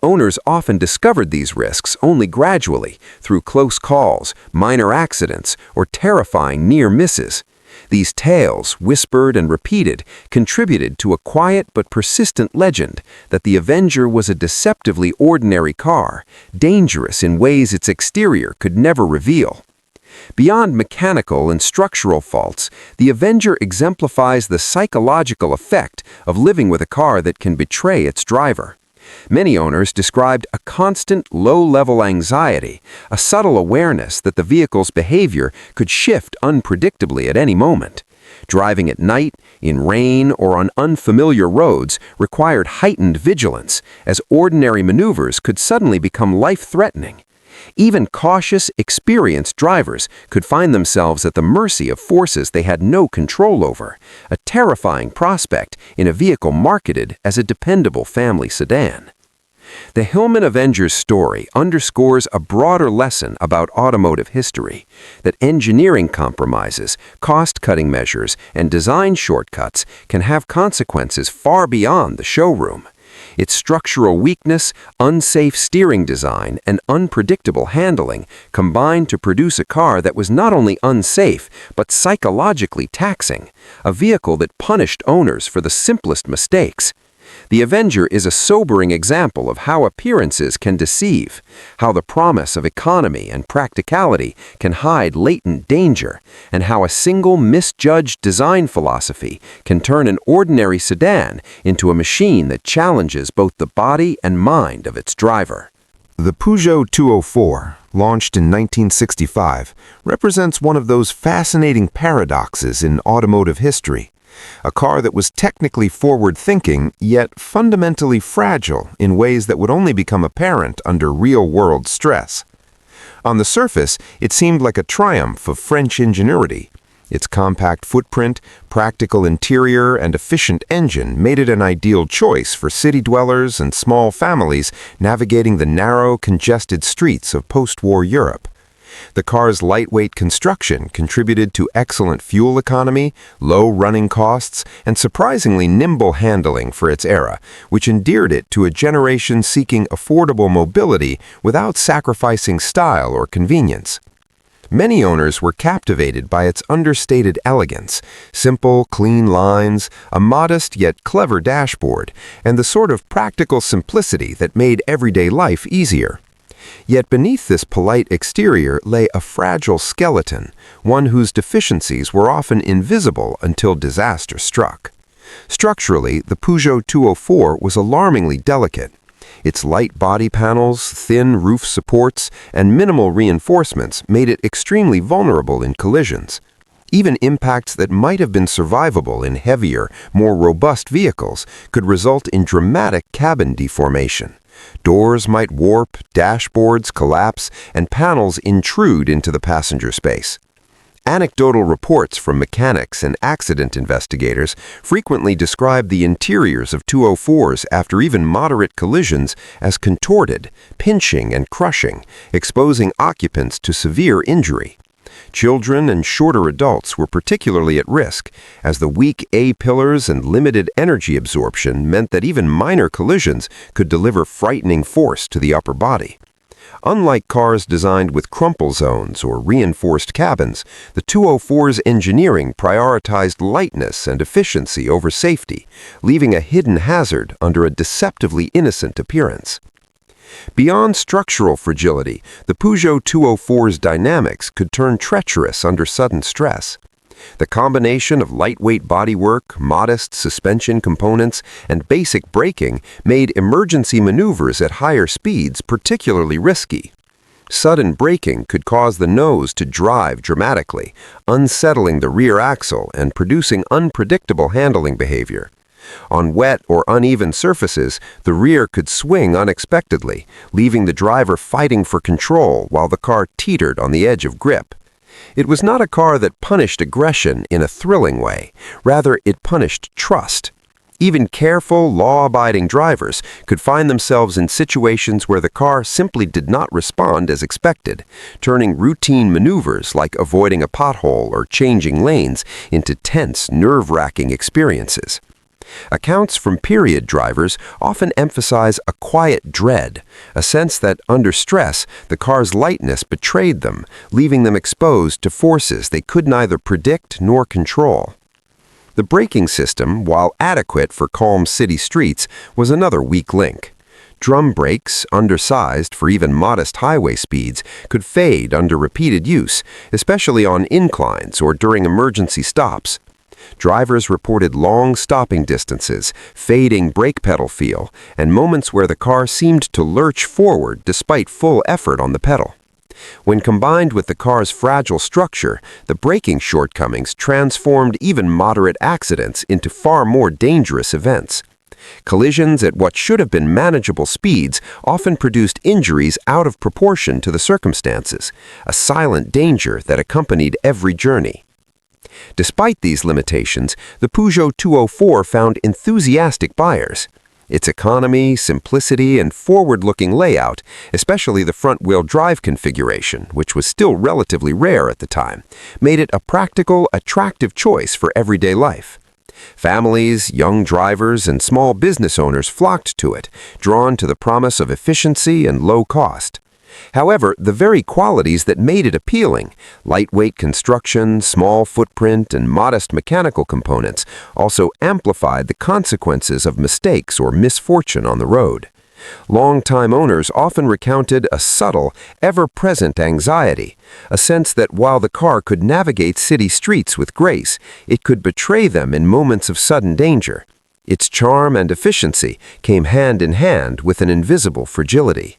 Owners often discovered these risks only gradually, through close calls, minor accidents, or terrifying near misses. These tales, whispered and repeated, contributed to a quiet but persistent legend that the Avenger was a deceptively ordinary car, dangerous in ways its exterior could never reveal. Beyond mechanical and structural faults, the Avenger exemplifies the psychological effect of living with a car that can betray its driver. Many owners described a constant low-level anxiety, a subtle awareness that the vehicle's behavior could shift unpredictably at any moment. Driving at night, in rain, or on unfamiliar roads required heightened vigilance, as ordinary maneuvers could suddenly become life-threatening. Even cautious, experienced drivers could find themselves at the mercy of forces they had no control over, a terrifying prospect in a vehicle marketed as a dependable family sedan. The Hillman Avenger's story underscores a broader lesson about automotive history, that engineering compromises, cost-cutting measures, and design shortcuts can have consequences far beyond the showroom. Its structural weakness, unsafe steering design, and unpredictable handling combined to produce a car that was not only unsafe, but psychologically taxing, a vehicle that punished owners for the simplest mistakes. The Avenger is a sobering example of how appearances can deceive, how the promise of economy and practicality can hide latent danger, and how a single misjudged design philosophy can turn an ordinary sedan into a machine that challenges both the body and mind of its driver. The Peugeot 204, launched in 1965, represents one of those fascinating paradoxes in automotive history. A car that was technically forward-thinking, yet fundamentally fragile in ways that would only become apparent under real-world stress. On the surface, it seemed like a triumph of French ingenuity. Its compact footprint, practical interior, and efficient engine made it an ideal choice for city dwellers and small families navigating the narrow, congested streets of post-war Europe. The car's lightweight construction contributed to excellent fuel economy, low running costs, and surprisingly nimble handling for its era, which endeared it to a generation seeking affordable mobility without sacrificing style or convenience. Many owners were captivated by its understated elegance, simple, clean lines, a modest yet clever dashboard, and the sort of practical simplicity that made everyday life easier. Yet beneath this polite exterior lay a fragile skeleton, one whose deficiencies were often invisible until disaster struck. Structurally, the Peugeot 204 was alarmingly delicate. Its light body panels, thin roof supports, and minimal reinforcements made it extremely vulnerable in collisions. Even impacts that might have been survivable in heavier, more robust vehicles could result in dramatic cabin deformation. Doors might warp, dashboards collapse, and panels intrude into the passenger space. Anecdotal reports from mechanics and accident investigators frequently describe the interiors of 204s after even moderate collisions as contorted, pinching, and crushing, exposing occupants to severe injury. Children and shorter adults were particularly at risk, as the weak A-pillars and limited energy absorption meant that even minor collisions could deliver frightening force to the upper body. Unlike cars designed with crumple zones or reinforced cabins, the 204's engineering prioritized lightness and efficiency over safety, leaving a hidden hazard under a deceptively innocent appearance. Beyond structural fragility, the Peugeot 204's dynamics could turn treacherous under sudden stress. The combination of lightweight bodywork, modest suspension components, and basic braking made emergency maneuvers at higher speeds particularly risky. Sudden braking could cause the nose to drive dramatically, unsettling the rear axle and producing unpredictable handling behavior. On wet or uneven surfaces, the rear could swing unexpectedly, leaving the driver fighting for control while the car teetered on the edge of grip. It was not a car that punished aggression in a thrilling way. Rather, it punished trust. Even careful, law-abiding drivers could find themselves in situations where the car simply did not respond as expected, turning routine maneuvers like avoiding a pothole or changing lanes into tense, nerve-wracking experiences. Accounts from period drivers often emphasize a quiet dread, a sense that, under stress, the car's lightness betrayed them, leaving them exposed to forces they could neither predict nor control. The braking system, while adequate for calm city streets, was another weak link. Drum brakes, undersized for even modest highway speeds, could fade under repeated use, especially on inclines or during emergency stops. Drivers reported long stopping distances, fading brake pedal feel, and moments where the car seemed to lurch forward despite full effort on the pedal. When combined with the car's fragile structure, the braking shortcomings transformed even moderate accidents into far more dangerous events. Collisions at what should have been manageable speeds often produced injuries out of proportion to the circumstances, a silent danger that accompanied every journey. Despite these limitations, the Peugeot 204 found enthusiastic buyers. Its economy, simplicity, and forward-looking layout, especially the front-wheel drive configuration, which was still relatively rare at the time, made it a practical, attractive choice for everyday life. Families, young drivers, and small business owners flocked to it, drawn to the promise of efficiency and low cost. However, the very qualities that made it appealing, lightweight construction, small footprint, and modest mechanical components, also amplified the consequences of mistakes or misfortune on the road. Long-time owners often recounted a subtle, ever-present anxiety, a sense that while the car could navigate city streets with grace, it could betray them in moments of sudden danger. Its charm and efficiency came hand in hand with an invisible fragility.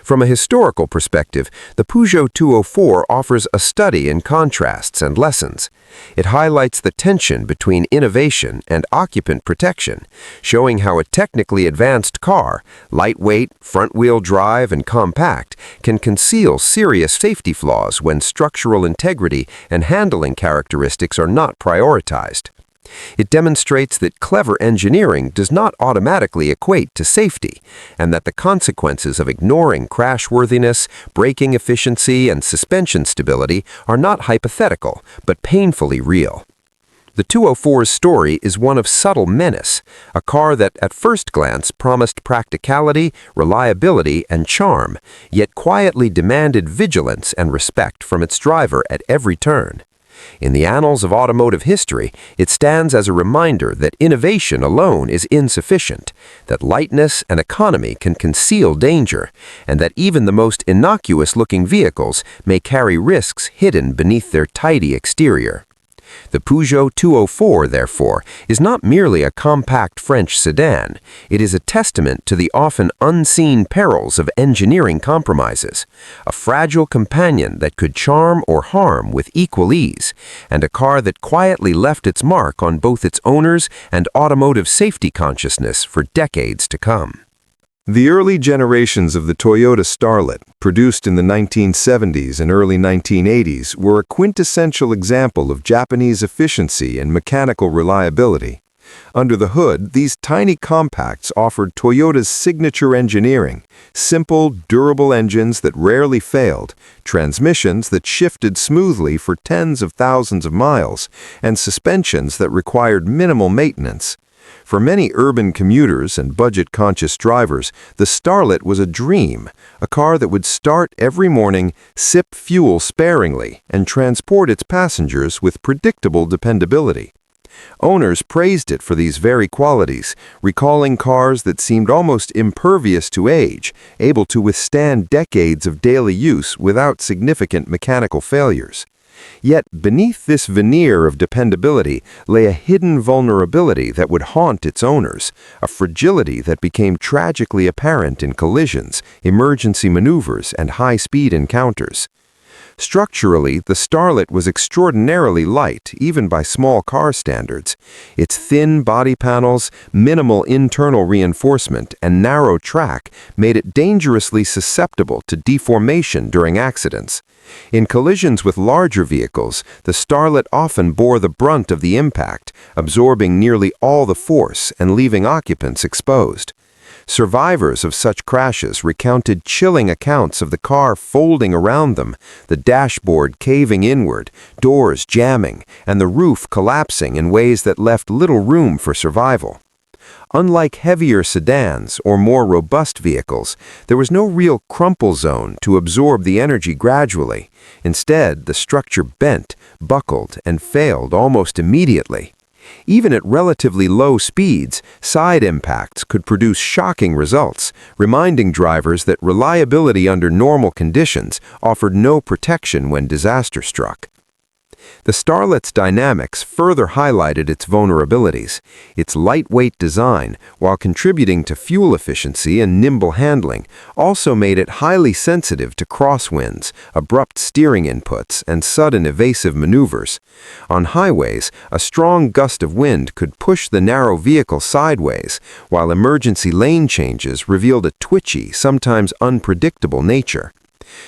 From a historical perspective, the Peugeot 204 offers a study in contrasts and lessons. It highlights the tension between innovation and occupant protection, showing how a technically advanced car, lightweight, front-wheel drive, and compact, can conceal serious safety flaws when structural integrity and handling characteristics are not prioritized. It demonstrates that clever engineering does not automatically equate to safety, and that the consequences of ignoring crashworthiness, braking efficiency, and suspension stability are not hypothetical, but painfully real. The 204's story is one of subtle menace, a car that at first glance promised practicality, reliability, and charm, yet quietly demanded vigilance and respect from its driver at every turn. In the annals of automotive history, it stands as a reminder that innovation alone is insufficient, that lightness and economy can conceal danger, and that even the most innocuous-looking vehicles may carry risks hidden beneath their tidy exterior. The Peugeot 204, therefore, is not merely a compact French sedan. It is a testament to the often unseen perils of engineering compromises, a fragile companion that could charm or harm with equal ease, and a car that quietly left its mark on both its owners and automotive safety consciousness for decades to come. The early generations of the Toyota Starlet, produced in the 1970s and early 1980s, were a quintessential example of Japanese efficiency and mechanical reliability. Under the hood, these tiny compacts offered Toyota's signature engineering: simple, durable engines that rarely failed, transmissions that shifted smoothly for tens of thousands of miles, and suspensions that required minimal maintenance. For many urban commuters and budget-conscious drivers, the Starlet was a dream, a car that would start every morning, sip fuel sparingly, and transport its passengers with predictable dependability. Owners praised it for these very qualities, recalling cars that seemed almost impervious to age, able to withstand decades of daily use without significant mechanical failures. Yet beneath this veneer of dependability lay a hidden vulnerability that would haunt its owners, a fragility that became tragically apparent in collisions, emergency maneuvers, and high-speed encounters. Structurally, the Starlet was extraordinarily light, even by small car standards. Its thin body panels, minimal internal reinforcement, and narrow track made it dangerously susceptible to deformation during accidents. In collisions with larger vehicles, the Starlet often bore the brunt of the impact, absorbing nearly all the force and leaving occupants exposed. Survivors of such crashes recounted chilling accounts of the car folding around them, the dashboard caving inward, doors jamming, and the roof collapsing in ways that left little room for survival. Unlike heavier sedans or more robust vehicles, there was no real crumple zone to absorb the energy gradually. Instead, the structure bent, buckled, and failed almost immediately. Even at relatively low speeds, side impacts could produce shocking results, reminding drivers that reliability under normal conditions offered no protection when disaster struck. The Starlet's dynamics further highlighted its vulnerabilities. Its lightweight design, while contributing to fuel efficiency and nimble handling, also made it highly sensitive to crosswinds, abrupt steering inputs, and sudden evasive maneuvers. On highways, a strong gust of wind could push the narrow vehicle sideways, while emergency lane changes revealed a twitchy, sometimes unpredictable nature.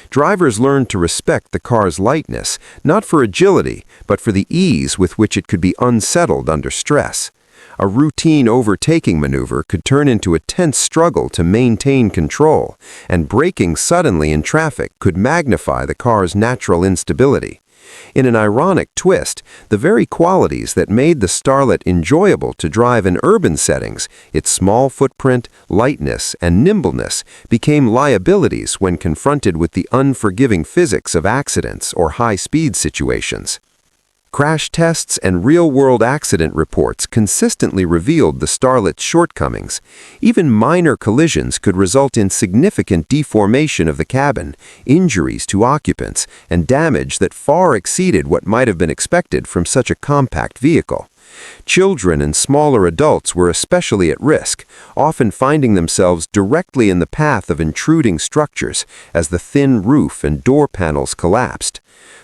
Drivers learned to respect the car's lightness, not for agility, but for the ease with which it could be unsettled under stress. A routine overtaking maneuver could turn into a tense struggle to maintain control, and braking suddenly in traffic could magnify the car's natural instability. In an ironic twist, the very qualities that made the Starlet enjoyable to drive in urban settings, its small footprint, lightness, and nimbleness, became liabilities when confronted with the unforgiving physics of accidents or high-speed situations. Crash tests and real-world accident reports consistently revealed the Starlet's shortcomings. Even minor collisions could result in significant deformation of the cabin, injuries to occupants, and damage that far exceeded what might have been expected from such a compact vehicle. Children and smaller adults were especially at risk, often finding themselves directly in the path of intruding structures as the thin roof and door panels collapsed.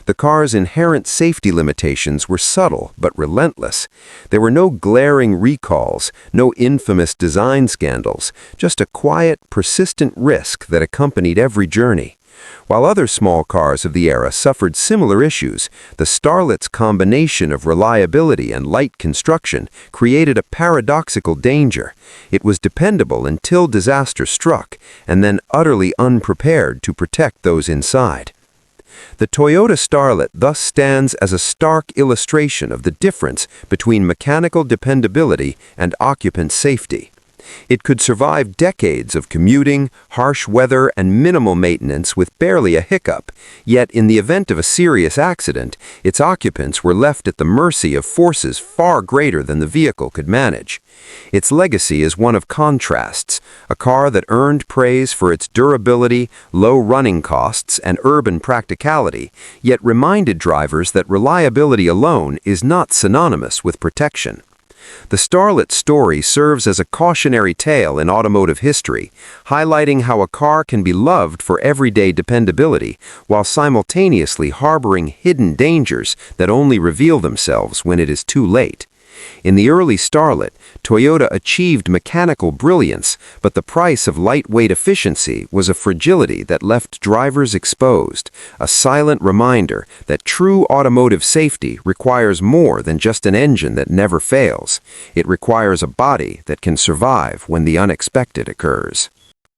The car's inherent safety limitations were subtle but relentless. There were no glaring recalls, no infamous design scandals, just a quiet, persistent risk that accompanied every journey. While other small cars of the era suffered similar issues, the Starlet's combination of reliability and light construction created a paradoxical danger. It was dependable until disaster struck, and then utterly unprepared to protect those inside. The Toyota Starlet thus stands as a stark illustration of the difference between mechanical dependability and occupant safety. It could survive decades of commuting, harsh weather, and minimal maintenance with barely a hiccup, yet in the event of a serious accident, its occupants were left at the mercy of forces far greater than the vehicle could manage. Its legacy is one of contrasts, a car that earned praise for its durability, low running costs, and urban practicality, yet reminded drivers that reliability alone is not synonymous with protection. The Starlet story serves as a cautionary tale in automotive history, highlighting how a car can be loved for everyday dependability while simultaneously harboring hidden dangers that only reveal themselves when it is too late. In the early Starlet, Toyota achieved mechanical brilliance, but the price of lightweight efficiency was a fragility that left drivers exposed, a silent reminder that true automotive safety requires more than just an engine that never fails. It requires a body that can survive when the unexpected occurs.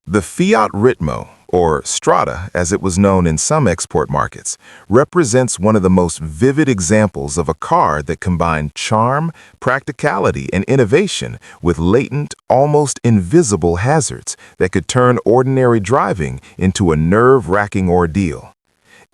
The Fiat Ritmo, or Strada as it was known in some export markets, represents one of the most vivid examples of a car that combined charm, practicality, and innovation with latent, almost invisible hazards that could turn ordinary driving into a nerve-wracking ordeal.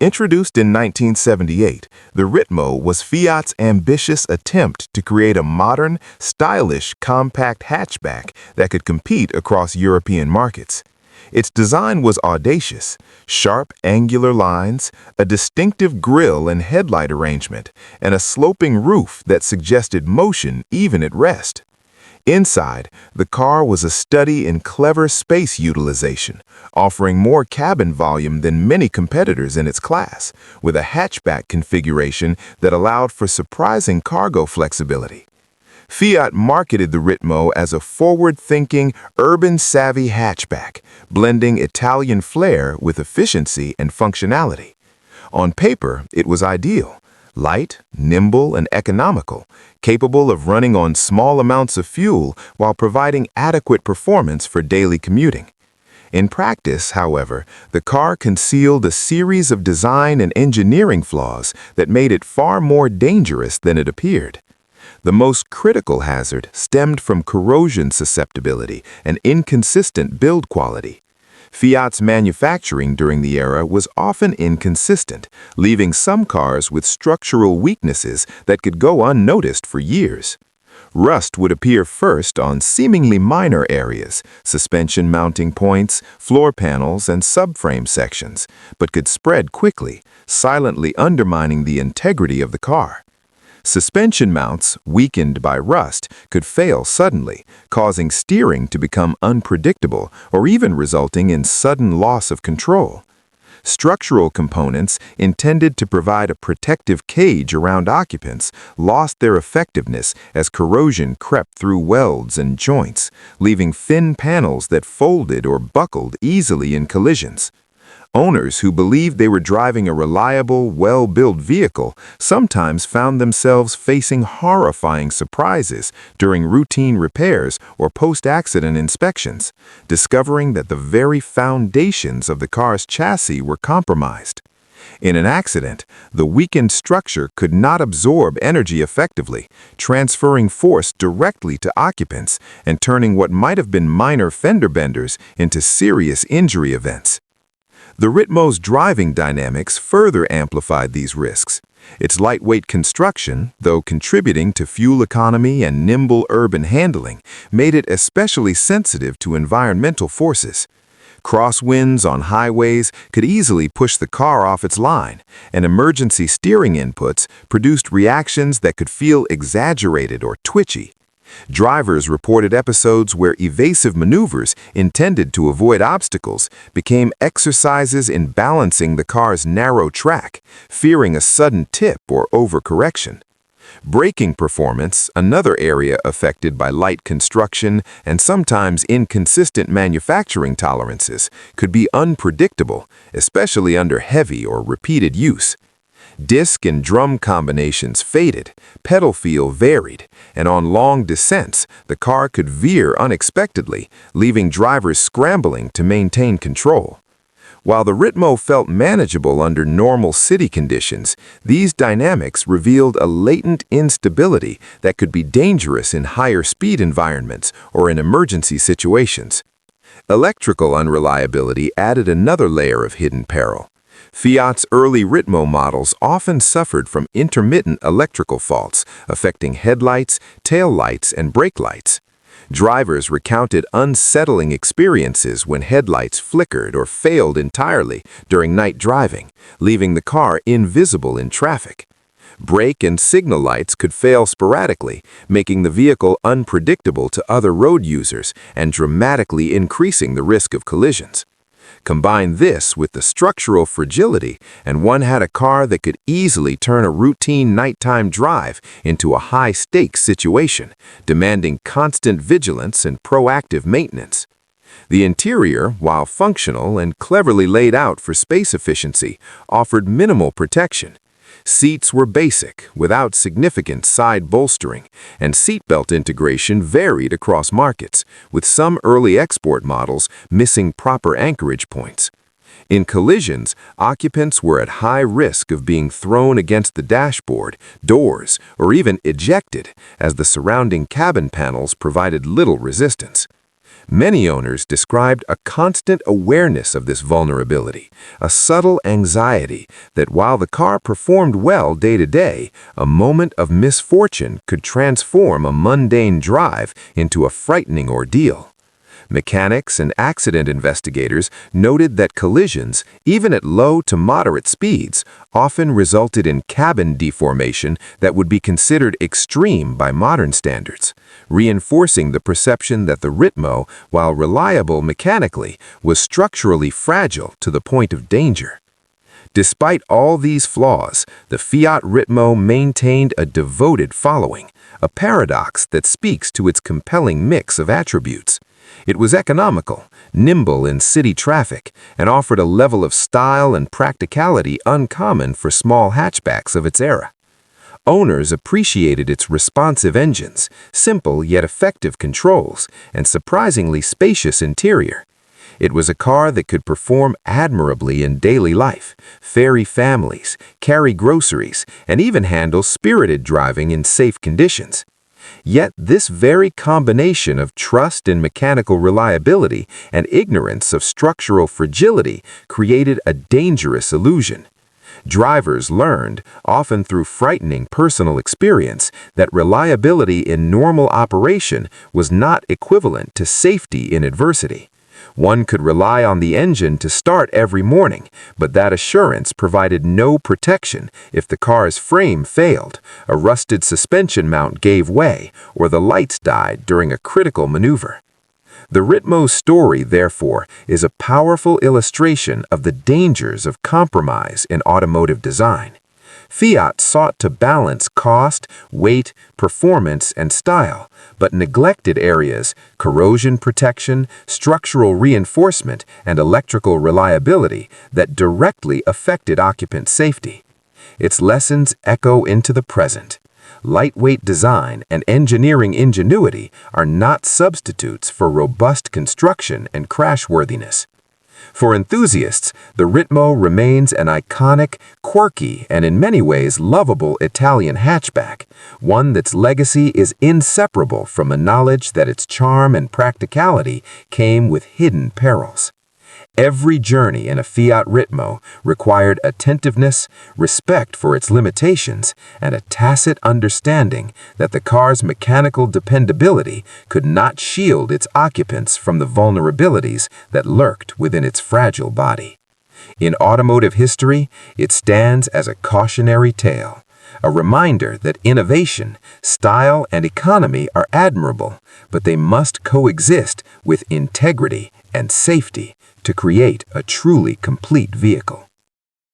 Introduced in 1978, the Ritmo was Fiat's ambitious attempt to create a modern, stylish, compact hatchback that could compete across European markets. Its design was audacious: sharp, angular lines, a distinctive grille and headlight arrangement, and a sloping roof that suggested motion even at rest. Inside, the car was a study in clever space utilization, offering more cabin volume than many competitors in its class, with a hatchback configuration that allowed for surprising cargo flexibility. Fiat marketed the Ritmo as a forward-thinking, urban-savvy hatchback, blending Italian flair with efficiency and functionality. On paper, it was ideal: light, nimble, and economical, capable of running on small amounts of fuel while providing adequate performance for daily commuting. In practice, however, the car concealed a series of design and engineering flaws that made it far more dangerous than it appeared. The most critical hazard stemmed from corrosion susceptibility and inconsistent build quality. Fiat's manufacturing during the era was often inconsistent, leaving some cars with structural weaknesses that could go unnoticed for years. Rust would appear first on seemingly minor areas, suspension mounting points, floor panels, and subframe sections, but could spread quickly, silently undermining the integrity of the car. Suspension mounts, weakened by rust, could fail suddenly, causing steering to become unpredictable or even resulting in sudden loss of control. Structural components intended to provide a protective cage around occupants lost their effectiveness as corrosion crept through welds and joints, leaving thin panels that folded or buckled easily in collisions. Owners who believed they were driving a reliable, well-built vehicle sometimes found themselves facing horrifying surprises during routine repairs or post-accident inspections, discovering that the very foundations of the car's chassis were compromised. In an accident, the weakened structure could not absorb energy effectively, transferring force directly to occupants and turning what might have been minor fender benders into serious injury events. The Ritmo's driving dynamics further amplified these risks. Its lightweight construction, though contributing to fuel economy and nimble urban handling, made it especially sensitive to environmental forces. Crosswinds on highways could easily push the car off its line, and emergency steering inputs produced reactions that could feel exaggerated or twitchy. Drivers reported episodes where evasive maneuvers intended to avoid obstacles became exercises in balancing the car's narrow track, fearing a sudden tip or overcorrection. Braking performance, another area affected by light construction and sometimes inconsistent manufacturing tolerances, could be unpredictable, especially under heavy or repeated use. Disc and drum combinations faded, pedal feel varied, and on long descents, the car could veer unexpectedly, leaving drivers scrambling to maintain control. While the Ritmo felt manageable under normal city conditions, these dynamics revealed a latent instability that could be dangerous in higher speed environments or in emergency situations. Electrical unreliability added another layer of hidden peril. Fiat's early Ritmo models often suffered from intermittent electrical faults, affecting headlights, taillights, and brake lights. Drivers recounted unsettling experiences when headlights flickered or failed entirely during night driving, leaving the car invisible in traffic. Brake and signal lights could fail sporadically, making the vehicle unpredictable to other road users and dramatically increasing the risk of collisions. Combine this with the structural fragility, and one had a car that could easily turn a routine nighttime drive into a high-stakes situation, demanding constant vigilance and proactive maintenance. The interior, while functional and cleverly laid out for space efficiency, offered minimal protection. Seats were basic, without significant side bolstering, and seatbelt integration varied across markets, with some early export models missing proper anchorage points. In collisions, occupants were at high risk of being thrown against the dashboard, doors, or even ejected, as the surrounding cabin panels provided little resistance. Many owners described a constant awareness of this vulnerability, a subtle anxiety that while the car performed well day to day, a moment of misfortune could transform a mundane drive into a frightening ordeal. Mechanics and accident investigators noted that collisions, even at low to moderate speeds, often resulted in cabin deformation that would be considered extreme by modern standards, reinforcing the perception that the Ritmo, while reliable mechanically, was structurally fragile to the point of danger. Despite all these flaws, the Fiat Ritmo maintained a devoted following, a paradox that speaks to its compelling mix of attributes. It was economical, nimble in city traffic, and offered a level of style and practicality uncommon for small hatchbacks of its era. Owners appreciated its responsive engines, simple yet effective controls, and surprisingly spacious interior. It was a car that could perform admirably in daily life, ferry families, carry groceries, and even handle spirited driving in safe conditions. Yet this very combination of trust in mechanical reliability and ignorance of structural fragility created a dangerous illusion. Drivers learned, often through frightening personal experience, that reliability in normal operation was not equivalent to safety in adversity. One could rely on the engine to start every morning, but that assurance provided no protection if the car's frame failed, a rusted suspension mount gave way, or the lights died during a critical maneuver. The Ritmo's story, therefore, is a powerful illustration of the dangers of compromise in automotive design. Fiat sought to balance cost, weight, performance, and style, but neglected areas, corrosion protection, structural reinforcement, and electrical reliability that directly affected occupant safety. Its lessons echo into the present. Lightweight design and engineering ingenuity are not substitutes for robust construction and crashworthiness. For enthusiasts, the Ritmo remains an iconic, quirky, and in many ways lovable Italian hatchback, one that's legacy is inseparable from the knowledge that its charm and practicality came with hidden perils. Every journey in a Fiat Ritmo required attentiveness, respect for its limitations, and a tacit understanding that the car's mechanical dependability could not shield its occupants from the vulnerabilities that lurked within its fragile body. In automotive history, it stands as a cautionary tale, a reminder that innovation, style, and economy are admirable, but they must coexist with integrity and safety to create a truly complete vehicle.